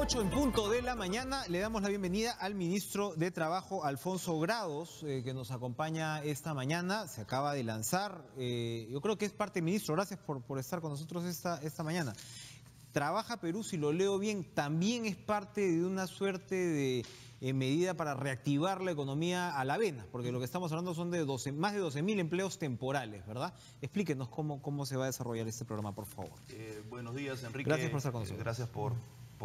8 en punto de la mañana, le damos la bienvenida al ministro de Trabajo, Alfonso Grados, que nos acompaña esta mañana. Se acaba de lanzar, yo creo que es parte del ministro, gracias por estar con nosotros esta mañana. Trabaja Perú, si lo leo bien, también es parte de una suerte de medida para reactivar la economía a la vena, porque lo que estamos hablando son de más de 12.000 empleos temporales, ¿verdad? Explíquenos cómo se va a desarrollar este programa, por favor. Buenos días, Enrique. Gracias por estar con nosotros. Gracias por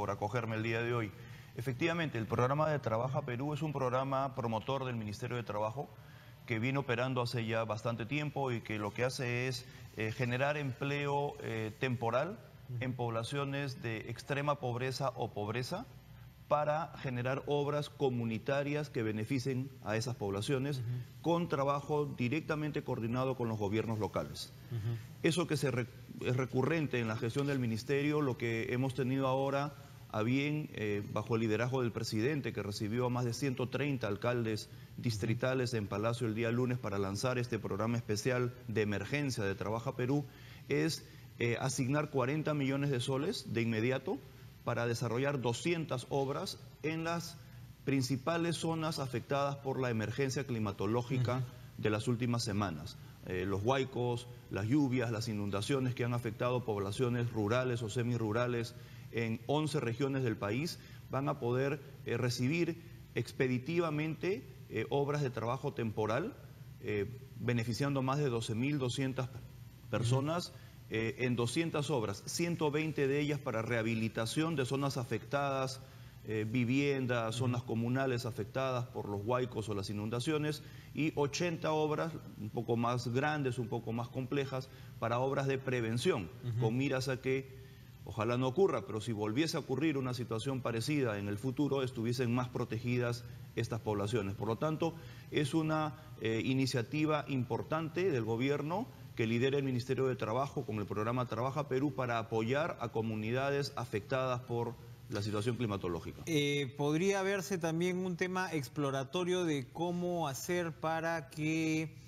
acogerme el día de hoy. Efectivamente, el programa de Trabaja Perú es un programa promotor del Ministerio de Trabajo que viene operando hace ya bastante tiempo y que lo que hace es generar empleo temporal en poblaciones de extrema pobreza o pobreza para generar obras comunitarias que beneficien a esas poblaciones con trabajo directamente coordinado con los gobiernos locales. Eso que es recurrente en la gestión del ministerio, lo que hemos tenido ahora a bien, bajo el liderazgo del presidente, que recibió a más de 130 alcaldes distritales en Palacio el día lunes para lanzar este programa especial de emergencia de Trabaja Perú, es asignar 40 millones de soles de inmediato para desarrollar 200 obras en las principales zonas afectadas por la emergencia climatológica de las últimas semanas. Los huaicos, las lluvias, las inundaciones que han afectado poblaciones rurales o semirurales en 11 regiones del país van a poder recibir expeditivamente obras de trabajo temporal, beneficiando a más de 12.200 personas en 200 obras, 120 de ellas para rehabilitación de zonas afectadas, viviendas, zonas comunales afectadas por los huaicos o las inundaciones, y 80 obras un poco más grandes, un poco más complejas, para obras de prevención, con miras a que, ojalá no ocurra, pero si volviese a ocurrir una situación parecida en el futuro, estuviesen más protegidas estas poblaciones. Por lo tanto, es una iniciativa importante del gobierno que lidera el Ministerio de Trabajo con el programa Trabaja Perú para apoyar a comunidades afectadas por la situación climatológica. ¿Podría verse también un tema exploratorio de cómo hacer para que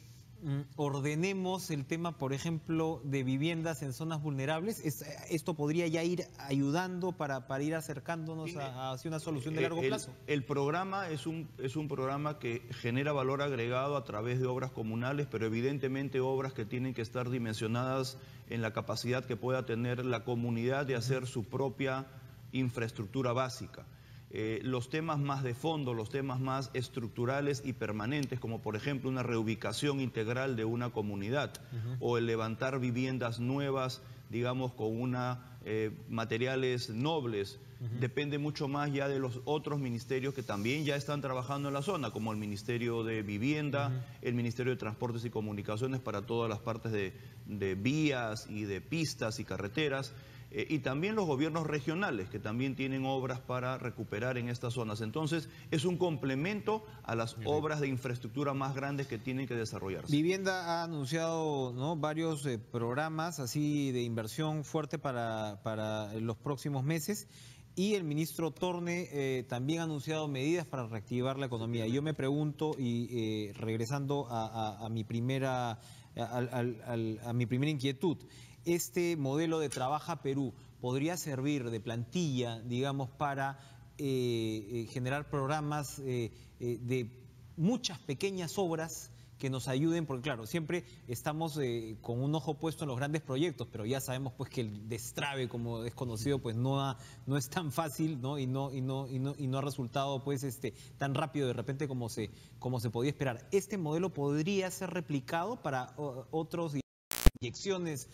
ordenemos el tema, por ejemplo, de viviendas en zonas vulnerables? ¿Esto podría ya ir ayudando para ir acercándonos hacia una solución de largo plazo? El programa es un programa que genera valor agregado a través de obras comunales, pero evidentemente obras que tienen que estar dimensionadas en la capacidad que pueda tener la comunidad de hacer su propia infraestructura básica. Los temas más de fondo, los temas más estructurales y permanentes, como por ejemplo una reubicación integral de una comunidad o el levantar viviendas nuevas, digamos, con materiales nobles, depende mucho más ya de los otros ministerios que también ya están trabajando en la zona, como el Ministerio de Vivienda, el Ministerio de Transportes y Comunicaciones para todas las partes de vías y de pistas y carreteras, y también los gobiernos regionales, que también tienen obras para recuperar en estas zonas. Entonces, es un complemento a las obras de infraestructura más grandes que tienen que desarrollarse. Vivienda ha anunciado, ¿no?, varios programas así de inversión fuerte para los próximos meses, y el ministro Torne también ha anunciado medidas para reactivar la economía. Yo me pregunto, y regresando a mi primera inquietud, este modelo de Trabaja Perú podría servir de plantilla, digamos, para generar programas de muchas pequeñas obras que nos ayuden, porque claro, siempre estamos con un ojo puesto en los grandes proyectos, pero ya sabemos pues que el destrave, como es conocido, pues no es tan fácil, ¿no? Y no ha resultado pues tan rápido de repente como se podía esperar. ¿Este modelo podría ser replicado para otros inyecciones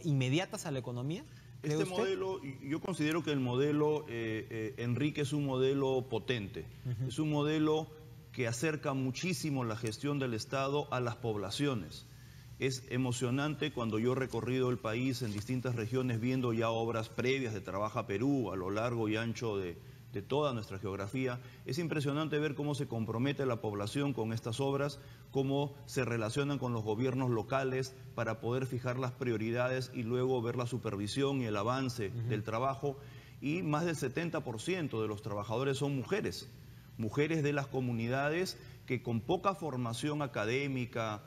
inmediatas a la economía? Este modelo, yo considero que el modelo, Enrique, es un modelo potente, es un modelo que acerca muchísimo la gestión del Estado a las poblaciones. Es emocionante cuando yo he recorrido el país en distintas regiones viendo ya obras previas de Trabaja Perú a lo largo y ancho de toda nuestra geografía. Es impresionante ver cómo se compromete la población con estas obras, cómo se relacionan con los gobiernos locales para poder fijar las prioridades y luego ver la supervisión y el avance del trabajo. Y más del 70% de los trabajadores son mujeres de las comunidades que con poca formación académica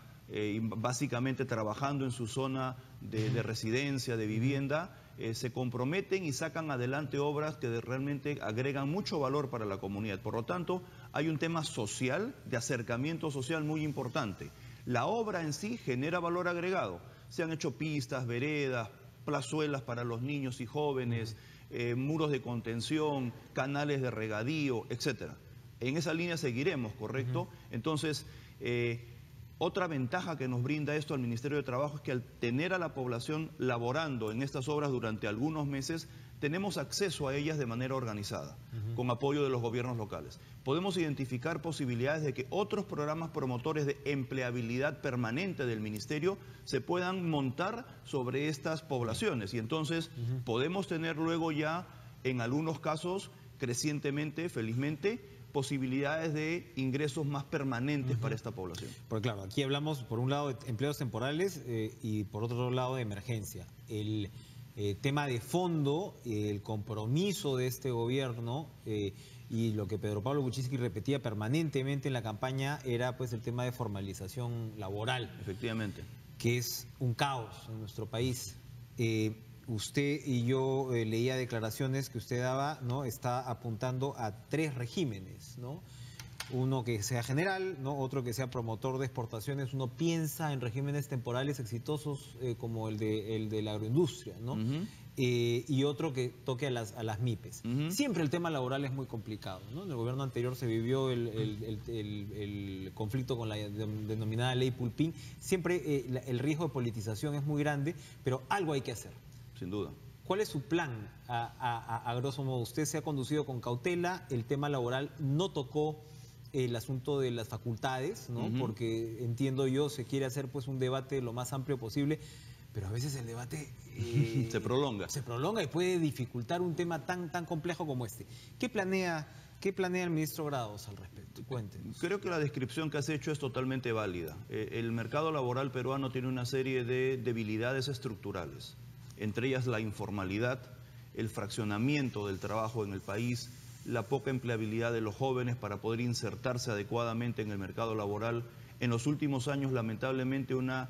básicamente trabajando en su zona de residencia, de vivienda, se comprometen y sacan adelante obras que realmente agregan mucho valor para la comunidad. Por lo tanto, hay un tema social, de acercamiento social muy importante. La obra en sí genera valor agregado. Se han hecho pistas, veredas, plazuelas para los niños y jóvenes, muros de contención, canales de regadío, etcétera. En esa línea seguiremos, ¿correcto? Entonces, otra ventaja que nos brinda esto al Ministerio de Trabajo es que al tener a la población laborando en estas obras durante algunos meses, tenemos acceso a ellas de manera organizada, con apoyo de los gobiernos locales. Podemos identificar posibilidades de que otros programas promotores de empleabilidad permanente del Ministerio se puedan montar sobre estas poblaciones. Y entonces podemos tener luego ya, en algunos casos, crecientemente, felizmente, posibilidades de ingresos más permanentes para esta población. Porque claro, aquí hablamos por un lado de empleos temporales y por otro lado de emergencia. El tema de fondo, el compromiso de este gobierno y lo que Pedro Pablo Kuczynski repetía permanentemente en la campaña era pues el tema de formalización laboral. Efectivamente. Que es un caos en nuestro país. Usted y yo leía declaraciones que usted daba, ¿no? Está apuntando a 3 regímenes, ¿no? Uno que sea general, ¿no? Otro que sea promotor de exportaciones. Uno piensa en regímenes temporales exitosos como el de la agroindustria, ¿no? Y otro que toque a las MIPES. Siempre el tema laboral es muy complicado, ¿no? En el gobierno anterior se vivió el conflicto con la denominada ley Pulpín. Siempre el riesgo de politización es muy grande, pero algo hay que hacer. Sin duda. ¿Cuál es su plan a grosso modo? Usted se ha conducido con cautela, el tema laboral no tocó el asunto de las facultades, ¿no? Porque entiendo yo, se quiere hacer pues un debate lo más amplio posible, pero a veces el debate se prolonga. Se prolonga y puede dificultar un tema tan complejo como este. ¿Qué planea el ministro Grados al respecto? Cuéntenos. Creo que la descripción que has hecho es totalmente válida. El mercado laboral peruano tiene una serie de debilidades estructurales, entre ellas la informalidad, el fraccionamiento del trabajo en el país, la poca empleabilidad de los jóvenes para poder insertarse adecuadamente en el mercado laboral. En los últimos años, lamentablemente, una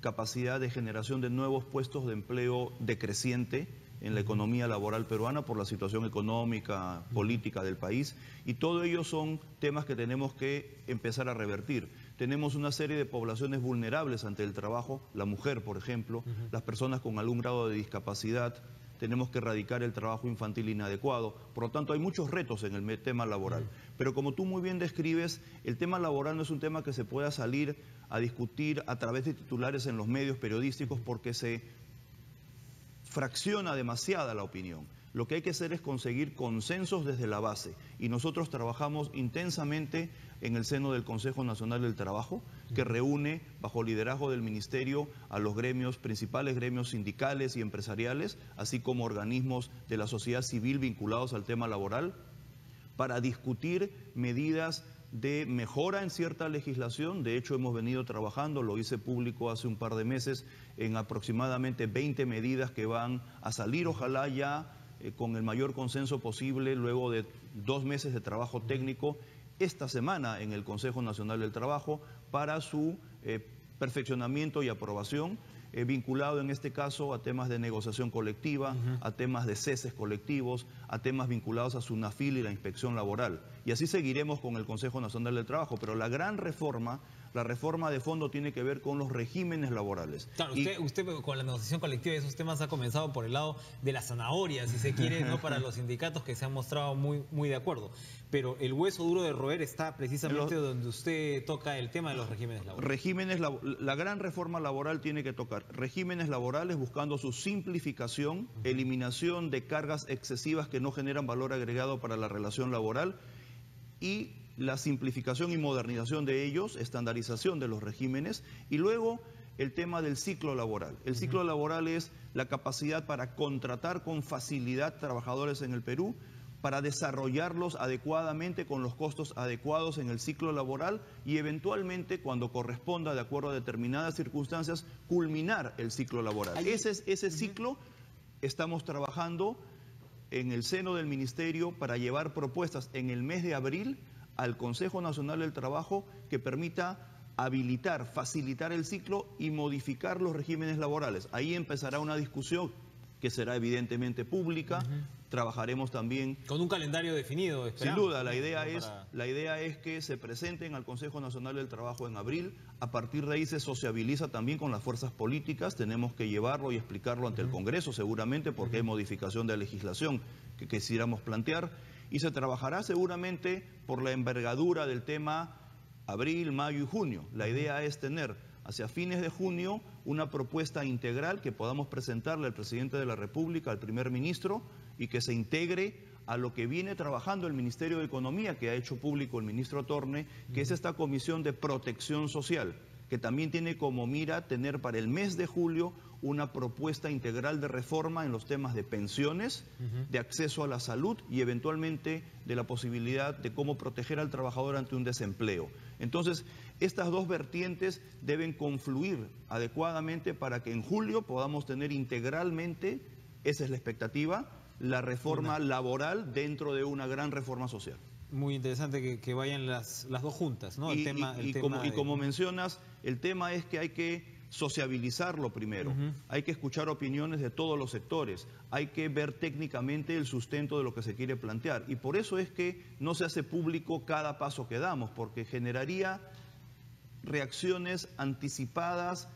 capacidad de generación de nuevos puestos de empleo decreciente en la economía laboral peruana por la situación económica, política del país, y todo ello son temas que tenemos que empezar a revertir. Tenemos una serie de poblaciones vulnerables ante el trabajo, la mujer, por ejemplo, las personas con algún grado de discapacidad. Tenemos que erradicar el trabajo infantil inadecuado. Por lo tanto, hay muchos retos en el tema laboral. Pero como tú muy bien describes, el tema laboral no es un tema que se pueda salir a discutir a través de titulares en los medios periodísticos porque se fracciona demasiada la opinión. Lo que hay que hacer es conseguir consensos desde la base. Y nosotros trabajamos intensamente en el seno del Consejo Nacional del Trabajo, que reúne bajo liderazgo del Ministerio a los gremios, principales gremios sindicales y empresariales, así como organismos de la sociedad civil vinculados al tema laboral, para discutir medidas de mejora en cierta legislación. De hecho, hemos venido trabajando, lo hice público hace un par de meses, en aproximadamente 20 medidas que van a salir, ojalá ya con el mayor consenso posible, luego de 2 meses de trabajo técnico, esta semana en el Consejo Nacional del Trabajo, para su perfeccionamiento y aprobación, vinculado en este caso a temas de negociación colectiva, a temas de ceses colectivos, a temas vinculados a SUNAFIL y la inspección laboral. Y así seguiremos con el Consejo Nacional del Trabajo, pero la gran reforma, la reforma de fondo, tiene que ver con los regímenes laborales. Claro, usted con la negociación colectiva y esos temas ha comenzado por el lado de la zanahoria, si se quiere, ¿no? Para los sindicatos que se han mostrado muy de acuerdo. Pero el hueso duro de roer está precisamente donde usted toca el tema de los regímenes laborales. La gran reforma laboral tiene que tocar regímenes laborales buscando su simplificación, eliminación de cargas excesivas que no generan valor agregado para la relación laboral y la simplificación y modernización de ellos, estandarización de los regímenes, y luego el tema del ciclo laboral. El ciclo laboral es la capacidad para contratar con facilidad trabajadores en el Perú, para desarrollarlos adecuadamente con los costos adecuados en el ciclo laboral y eventualmente, cuando corresponda, de acuerdo a determinadas circunstancias, culminar el ciclo laboral. Ese ciclo estamos trabajando en el seno del Ministerio para llevar propuestas en el mes de abril al Consejo Nacional del Trabajo que permita habilitar, facilitar el ciclo y modificar los regímenes laborales. Ahí empezará una discusión que será evidentemente pública. Trabajaremos también... Con un calendario definido, esperamos. Sin duda, la idea es que se presenten al Consejo Nacional del Trabajo en abril. A partir de ahí se sociabiliza también con las fuerzas políticas. Tenemos que llevarlo y explicarlo ante el Congreso seguramente porque hay modificación de legislación que quisiéramos plantear. Y se trabajará seguramente por la envergadura del tema abril, mayo y junio. La idea es tener hacia fines de junio una propuesta integral que podamos presentarle al presidente de la República, al primer ministro, y que se integre a lo que viene trabajando el Ministerio de Economía, que ha hecho público el ministro Torne, que es esta Comisión de Protección Social, que también tiene como mira tener para el mes de julio una propuesta integral de reforma en los temas de pensiones, de acceso a la salud y eventualmente de la posibilidad de cómo proteger al trabajador ante un desempleo. Entonces, estas dos vertientes deben confluir adecuadamente para que en julio podamos tener integralmente, esa es la expectativa, la reforma laboral dentro de una gran reforma social. Muy interesante que vayan las dos juntas, ¿no? Como mencionas, el tema es que hay que sociabilizarlo primero, hay que escuchar opiniones de todos los sectores, hay que ver técnicamente el sustento de lo que se quiere plantear, y por eso es que no se hace público cada paso que damos, porque generaría reacciones anticipadas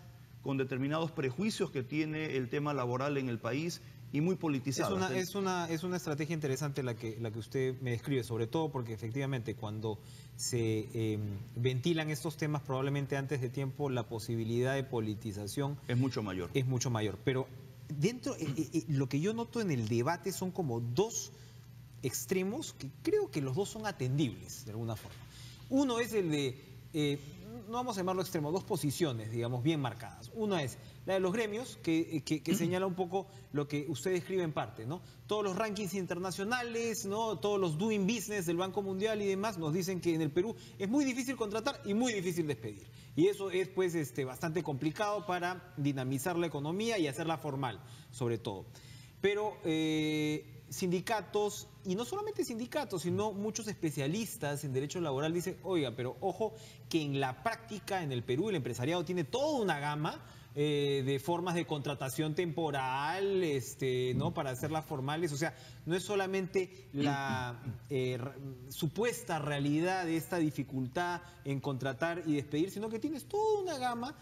con determinados prejuicios que tiene el tema laboral en el país y muy politizadas. Es una estrategia interesante la que usted me describe, sobre todo porque efectivamente cuando se ventilan estos temas probablemente antes de tiempo la posibilidad de politización es mucho mayor. Es mucho mayor. Pero dentro, lo que yo noto en el debate son como dos extremos que creo que los dos son atendibles de alguna forma. Uno es el de, no vamos a llamarlo extremo, dos posiciones, digamos, bien marcadas. Una es la de los gremios, que señala un poco lo que usted describe en parte, ¿no? Todos los rankings internacionales, ¿no? Todos los doing business del Banco Mundial y demás nos dicen que en el Perú es muy difícil contratar y muy difícil despedir. Y eso es, pues, bastante complicado para dinamizar la economía y hacerla formal, sobre todo. Pero sindicatos, y no solamente sindicatos, sino muchos especialistas en derecho laboral dicen, oiga, pero ojo que en la práctica en el Perú el empresariado tiene toda una gama de formas de contratación temporal, ¿no? Para hacerlas formales. O sea, no es solamente la supuesta realidad de esta dificultad en contratar y despedir, sino que tienes toda una gama,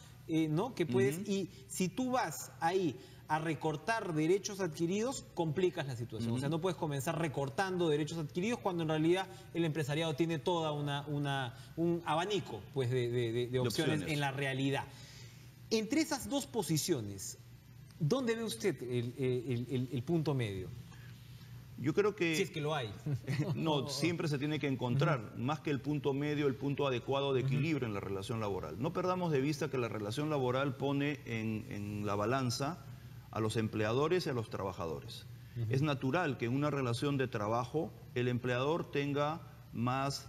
¿no? Que puedes, y si tú vas ahí a recortar derechos adquiridos, complicas la situación. O sea, no puedes comenzar recortando derechos adquiridos cuando en realidad el empresariado tiene toda un abanico, pues, de opciones en la realidad. Entre esas dos posiciones, ¿dónde ve usted el punto medio? Yo creo que... Si es que lo hay. No, siempre se tiene que encontrar, más que el punto medio, el punto adecuado de equilibrio en la relación laboral. No perdamos de vista que la relación laboral pone en la balanza a los empleadores y a los trabajadores. Es natural que en una relación de trabajo el empleador tenga más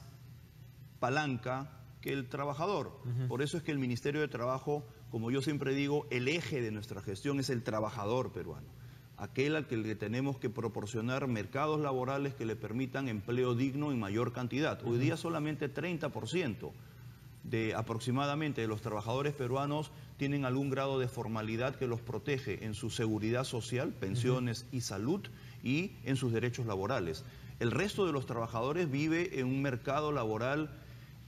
palanca que el trabajador. Por eso es que el Ministerio de Trabajo, como yo siempre digo, el eje de nuestra gestión es el trabajador peruano, aquel al que le tenemos que proporcionar mercados laborales que le permitan empleo digno en mayor cantidad. Hoy día solamente 30% de aproximadamente de los trabajadores peruanos tienen algún grado de formalidad que los protege en su seguridad social, pensiones y salud, y en sus derechos laborales. El resto de los trabajadores vive en un mercado laboral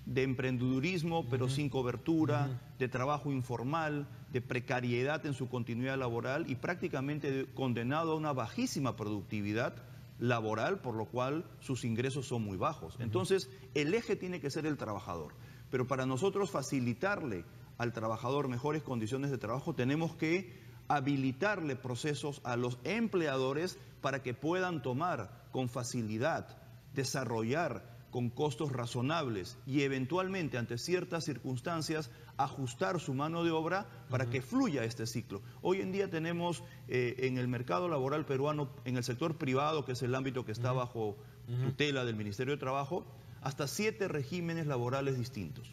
de emprendedurismo, pero sin cobertura, de trabajo informal, de precariedad en su continuidad laboral y prácticamente condenado a una bajísima productividad laboral, por lo cual sus ingresos son muy bajos. Entonces, el eje tiene que ser el trabajador. Pero para nosotros facilitarle al trabajador mejores condiciones de trabajo, tenemos que habilitarle procesos a los empleadores para que puedan tomar con facilidad, desarrollar con costos razonables y eventualmente ante ciertas circunstancias ajustar su mano de obra para que fluya este ciclo. Hoy en día tenemos en el mercado laboral peruano, en el sector privado, que es el ámbito que está bajo tutela del Ministerio de Trabajo, hasta 7 regímenes laborales distintos.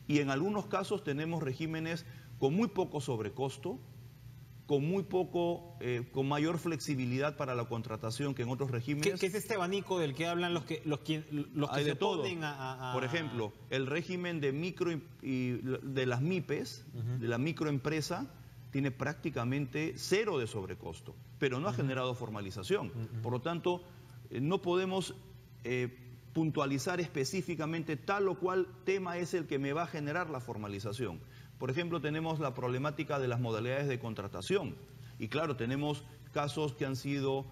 Y en algunos casos tenemos regímenes con muy poco sobrecosto, con muy poco, con mayor flexibilidad para la contratación que en otros regímenes. ¿Qué es este abanico del que hablan los que Hay se de todo. oponen Por ejemplo, el régimen de micro y de las MIPES, de la microempresa, tiene prácticamente cero de sobrecosto, pero no ha generado formalización. Por lo tanto, no podemos puntualizar específicamente tal o cual tema es el que me va a generar la formalización. Por ejemplo, tenemos la problemática de las modalidades de contratación. Y claro, tenemos casos que han sido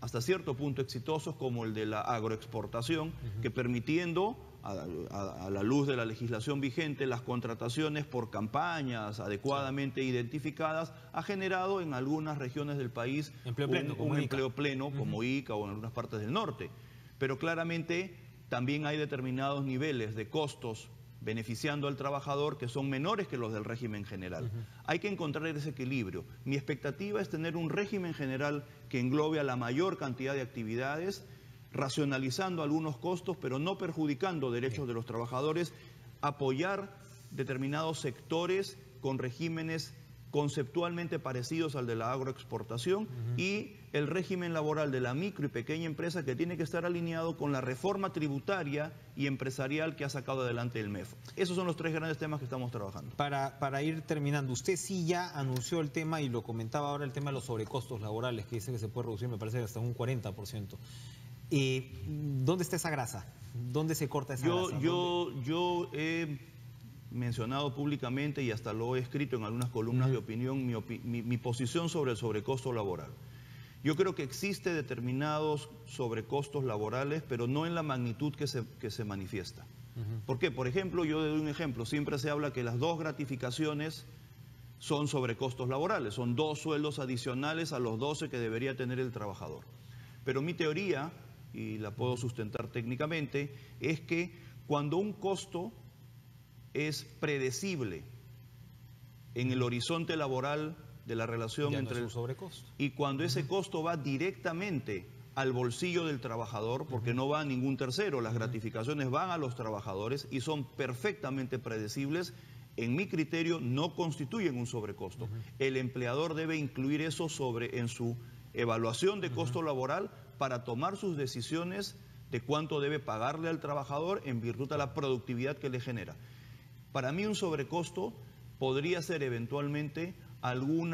hasta cierto punto exitosos, como el de la agroexportación, que permitiendo, a la luz de la legislación vigente, las contrataciones por campañas adecuadamente identificadas, ha generado en algunas regiones del país un empleo pleno, como Ica o en algunas partes del norte. Pero claramente también hay determinados niveles de costos beneficiando al trabajador que son menores que los del régimen general. Hay que encontrar ese equilibrio. Mi expectativa es tener un régimen general que englobe a la mayor cantidad de actividades, racionalizando algunos costos, pero no perjudicando derechos de los trabajadores, apoyar determinados sectores con regímenes conceptualmente parecidos al de la agroexportación y el régimen laboral de la micro y pequeña empresa que tiene que estar alineado con la reforma tributaria y empresarial que ha sacado adelante el MEF. Esos son los tres grandes temas que estamos trabajando. Para ir terminando, usted sí ya anunció el tema y lo comentaba ahora, el tema de los sobrecostos laborales, que dice que se puede reducir, me parece, hasta un 40%. ¿Dónde está esa grasa? ¿Dónde se corta esa grasa? Yo he mencionado públicamente y hasta lo he escrito en algunas columnas de opinión, mi posición sobre el sobrecosto laboral. Yo creo que existe determinados sobrecostos laborales, pero no en la magnitud que se manifiesta. ¿Por qué? Por ejemplo, yo doy un ejemplo. Siempre se habla que las 2 gratificaciones son sobrecostos laborales, son 2 sueldos adicionales a los 12 que debería tener el trabajador. Pero mi teoría, y la puedo sustentar técnicamente, es que cuando un costo es predecible en el horizonte laboral de la relación ya entre no es un sobrecosto. Y cuando ese costo va directamente al bolsillo del trabajador, porque no va a ningún tercero, las gratificaciones van a los trabajadores y son perfectamente predecibles, en mi criterio no constituyen un sobrecosto. El empleador debe incluir eso en su evaluación de costo laboral para tomar sus decisiones de cuánto debe pagarle al trabajador en virtud de la productividad que le genera. Para mí un sobrecosto podría ser eventualmente algún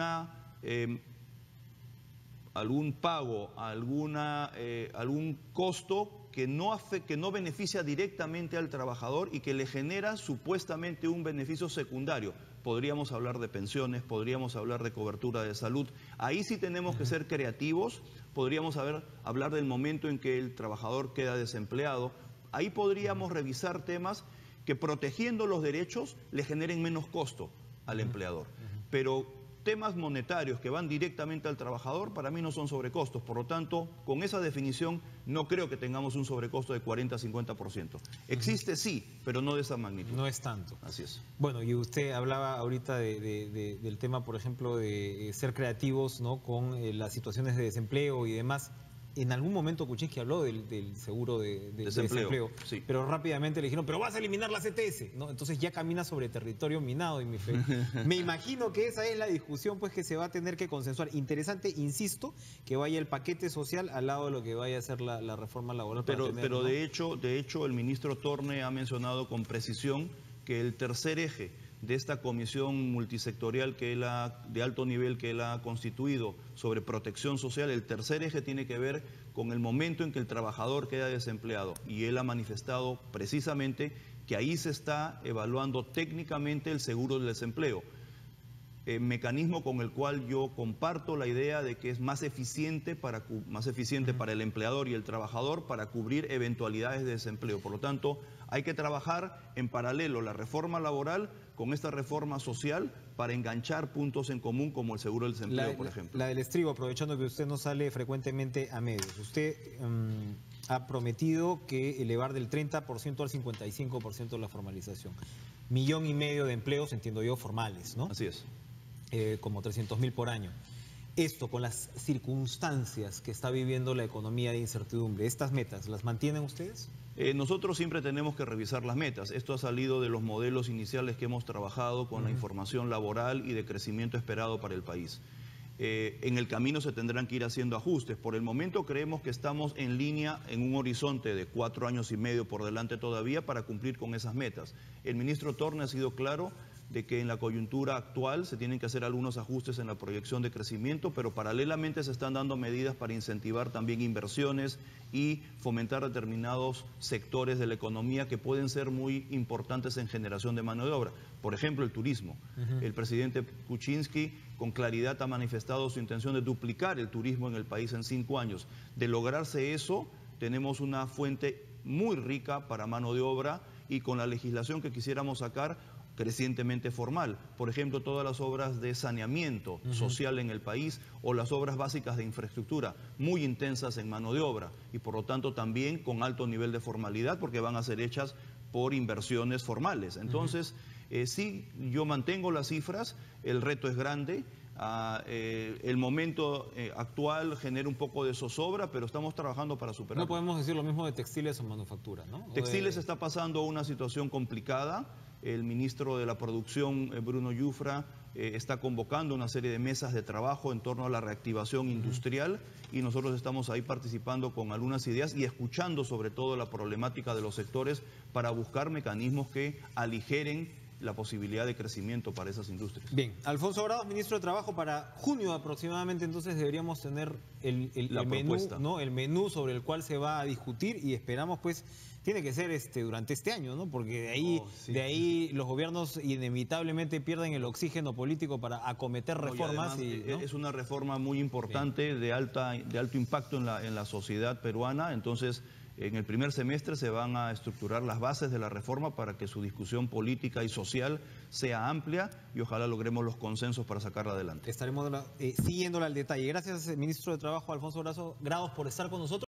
pago, algún costo que no beneficia directamente al trabajador y que le genera supuestamente un beneficio secundario. Podríamos hablar de pensiones, podríamos hablar de cobertura de salud. Ahí sí tenemos que ser creativos, podríamos hablar del momento en que el trabajador queda desempleado. Ahí podríamos revisar temas que protegiendo los derechos le generen menos costo al empleador. Pero temas monetarios que van directamente al trabajador para mí no son sobrecostos. Por lo tanto, con esa definición no creo que tengamos un sobrecosto de 40-50%. Existe sí, pero no de esa magnitud. No es tanto. Así es. Bueno, y usted hablaba ahorita del tema, por ejemplo, de ser creativos, ¿no?, con las situaciones de desempleo y demás. En algún momento Kuczynski habló del seguro de desempleo, sí. Pero rápidamente le dijeron, pero vas a eliminar la CTS, ¿no? Entonces ya camina sobre territorio minado, y me imagino que esa es la discusión pues que se va a tener que consensuar. Interesante, insisto, que vaya el paquete social al lado de lo que vaya a ser la reforma laboral. Pero ¿no? de hecho el ministro Torne ha mencionado con precisión que el tercer eje de esta comisión multisectorial de alto nivel que él ha constituido sobre protección social, el tercer eje tiene que ver con el momento en que el trabajador queda desempleado. Y él ha manifestado precisamente que ahí se está evaluando técnicamente el seguro del desempleo. Mecanismo con el cual yo comparto la idea de que es más eficiente para el empleador y el trabajador para cubrir eventualidades de desempleo. Por lo tanto, hay que trabajar en paralelo la reforma laboral con esta reforma social para enganchar puntos en común como el seguro del desempleo, por ejemplo. La del estribo, aprovechando que usted no sale frecuentemente a medios. Usted ha prometido que elevar del 30% al 55% la formalización. 1,5 millones de empleos, entiendo yo, formales, ¿no? Así es. Como 300.000 por año. Esto, con las circunstancias que está viviendo la economía de incertidumbre, ¿estas metas las mantienen ustedes? Nosotros siempre tenemos que revisar las metas. Esto ha salido de los modelos iniciales que hemos trabajado con la información laboral y de crecimiento esperado para el país. En el camino se tendrán que ir haciendo ajustes. Por el momento creemos que estamos en línea, en un horizonte de 4 años y medio por delante todavía para cumplir con esas metas. El ministro Torne ha sido claro de que en la coyuntura actual se tienen que hacer algunos ajustes en la proyección de crecimiento, pero paralelamente se están dando medidas para incentivar también inversiones y fomentar determinados sectores de la economía que pueden ser muy importantes en generación de mano de obra. Por ejemplo, el turismo. El presidente Kuczynski con claridad ha manifestado su intención de duplicar el turismo en el país en 5 años. De lograrse eso, tenemos una fuente muy rica para mano de obra y con la legislación que quisiéramos sacar, crecientemente formal. Por ejemplo, todas las obras de saneamiento social en el país o las obras básicas de infraestructura, muy intensas en mano de obra y por lo tanto también con alto nivel de formalidad porque van a ser hechas por inversiones formales. Entonces, sí, yo mantengo las cifras, el reto es grande. El momento actual genera un poco de zozobra, pero estamos trabajando para superarlo. No podemos decir lo mismo de textiles o manufactura, ¿no? Textiles está pasando una situación complicada. El ministro de la Producción, Bruno Yufra, está convocando una serie de mesas de trabajo en torno a la reactivación industrial y nosotros estamos ahí participando con algunas ideas y escuchando sobre todo la problemática de los sectores para buscar mecanismos que aligeren la posibilidad de crecimiento para esas industrias. Bien, Alfonso Grados, ministro de Trabajo, para junio aproximadamente entonces deberíamos tener el menú, ¿no? El menú sobre el cual se va a discutir y esperamos pues tiene que ser durante este año, ¿no? Porque de ahí los gobiernos inevitablemente pierden el oxígeno político para acometer reformas. Además, es una reforma muy importante, de alto impacto en la sociedad peruana, entonces en el primer semestre se van a estructurar las bases de la reforma para que su discusión política y social sea amplia y ojalá logremos los consensos para sacarla adelante. Estaremos siguiéndola al detalle. Gracias, ministro de Trabajo, Alfonso Grados, por estar con nosotros.